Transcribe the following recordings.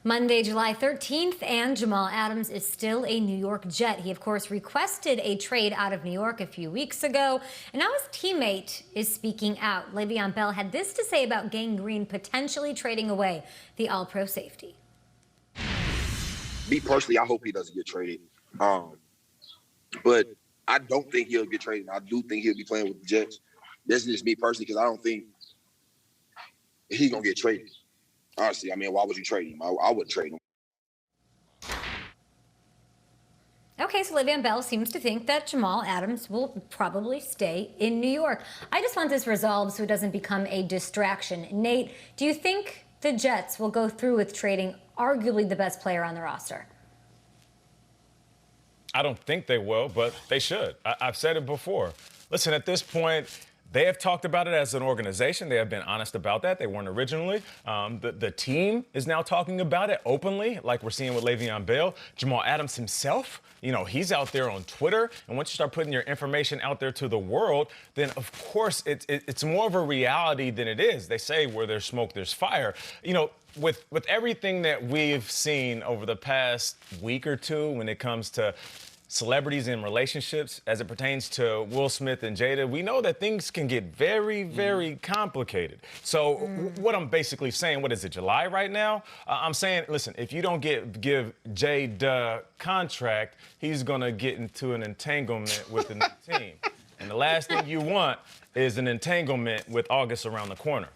Monday, July 13th, and Jamal Adams is still a New York Jet. He, of course, requested a trade out of New York a few weeks ago, and now his teammate is speaking out. Le'Veon Bell had this to say about Gang Green potentially trading away the All-Pro safety. Me personally, I hope he doesn't get traded. But I don't think he'll get traded. I do think he'll be playing with the Jets. This is just me personally, because I don't think he's going to get traded. Honestly, I mean, why would you trade him? I wouldn't trade him. Okay, so Le'Veon Bell seems to think that Jamal Adams will probably stay in New York. I just want this resolved so it doesn't become a distraction. Nate, do you think the Jets will go through with trading arguably the best player on the roster? I don't think they will, but they should. I've said it before. Listen, at this point, they have talked about it as an organization. They have been honest about that. They weren't originally. The team is now talking about it openly, like we're seeing with Le'Veon Bell. Jamal Adams himself, you know, he's out there on Twitter. And once you start putting your information out there to the world, then, of course, it's more of a reality than it is. They say where there's smoke, there's fire. You know, with everything that we've seen over the past week or two when it comes to celebrities and relationships as it pertains to Will Smith and Jada, we know that things can get very, very complicated. So what I'm basically saying, what is it, July right now? I'm saying, listen, if you don't give Jada contract, he's going to get into an entanglement with the new team. And the last thing you want is an entanglement with August around the corner.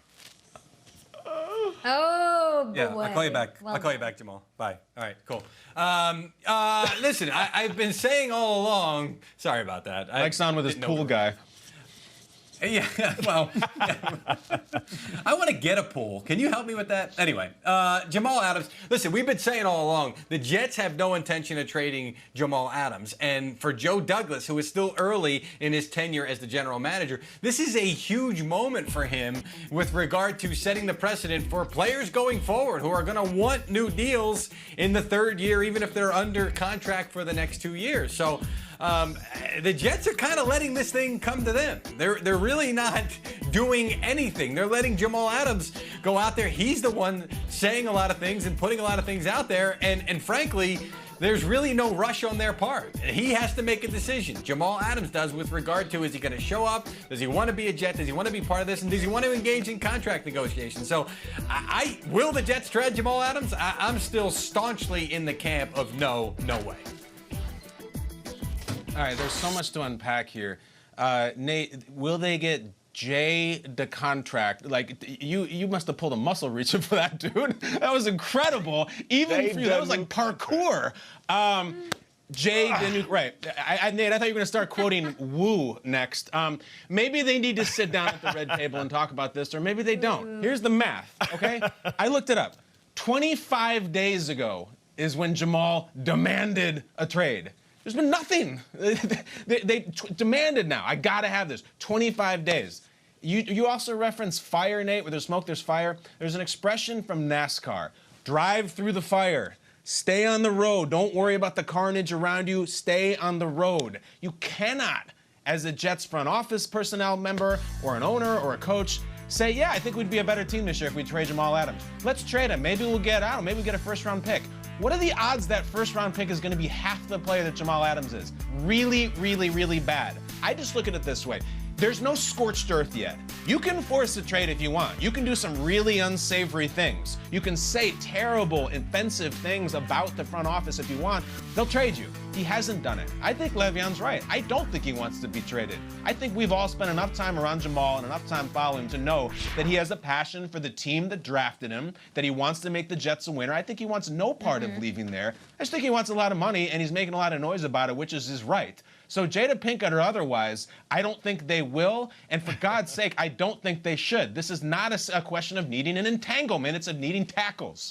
Oh, boy. Yeah, I'll call you back. Well, I'll call you back, Jamal. Bye. All right, cool. Listen, I've been saying all along. Sorry about that. Mike's on with his pool guy. Yeah, well, I want to get a pool. Can you help me with that? Anyway, Jamal Adams. Listen, we've been saying all along, the Jets have no intention of trading Jamal Adams. And for Joe Douglas, who is still early in his tenure as the general manager, this is a huge moment for him with regard to setting the precedent for players going forward who are going to want new deals in the third year, even if they're under contract for the next 2 years. So the Jets are kind of letting this thing come to them. They're really not doing anything. They're letting Jamal Adams go out there. He's the one saying a lot of things and putting a lot of things out there. And frankly, there's really no rush on their part. He has to make a decision. Jamal Adams does with regard to, is he going to show up? Does he want to be a Jet? Does he want to be part of this? And does he want to engage in contract negotiations? So will the Jets trade Jamal Adams? I'm still staunchly in the camp of no way. All right, there's so much to unpack here. Nate, will they get Jay the contract? Like, you must have pulled a muscle reaching for that, dude. That was incredible. Even for you, that was like parkour. Jay the new, right. Nate, I thought you were going to start quoting Woo next. Maybe they need to sit down at the red table and talk about this, or maybe they don't. Here's the math, okay? I looked it up. 25 days ago is when Jamal demanded a trade. There's been nothing. They demanded now. I got to have this. 25 days. You also reference fire, Nate. Where there's smoke, there's fire. There's an expression from NASCAR. Drive through the fire. Stay on the road. Don't worry about the carnage around you. Stay on the road. You cannot, as a Jets front office personnel member or an owner or a coach, say, yeah, I think we'd be a better team this year if we trade Jamal Adams. Let's trade him. Maybe we'll get out. Maybe we'll get a first-round pick. What are the odds that first-round pick is going to be half the player that Jamal Adams is? Really, really, really bad. I just look at it this way. There's no scorched earth yet. You can force a trade if you want. You can do some really unsavory things. You can say terrible, offensive things about the front office if you want. They'll trade you. He hasn't done it. I think Le'Veon's right. I don't think he wants to be traded. I think we've all spent enough time around Jamal and enough time following him to know that he has a passion for the team that drafted him, that he wants to make the Jets a winner. I think he wants no part of leaving there. I just think he wants a lot of money, and he's making a lot of noise about it, which is his right. So Jada Pinkett or otherwise, I don't think they will. And for God's sake, I don't think they should. This is not a question of needing an entanglement. It's of needing tackles.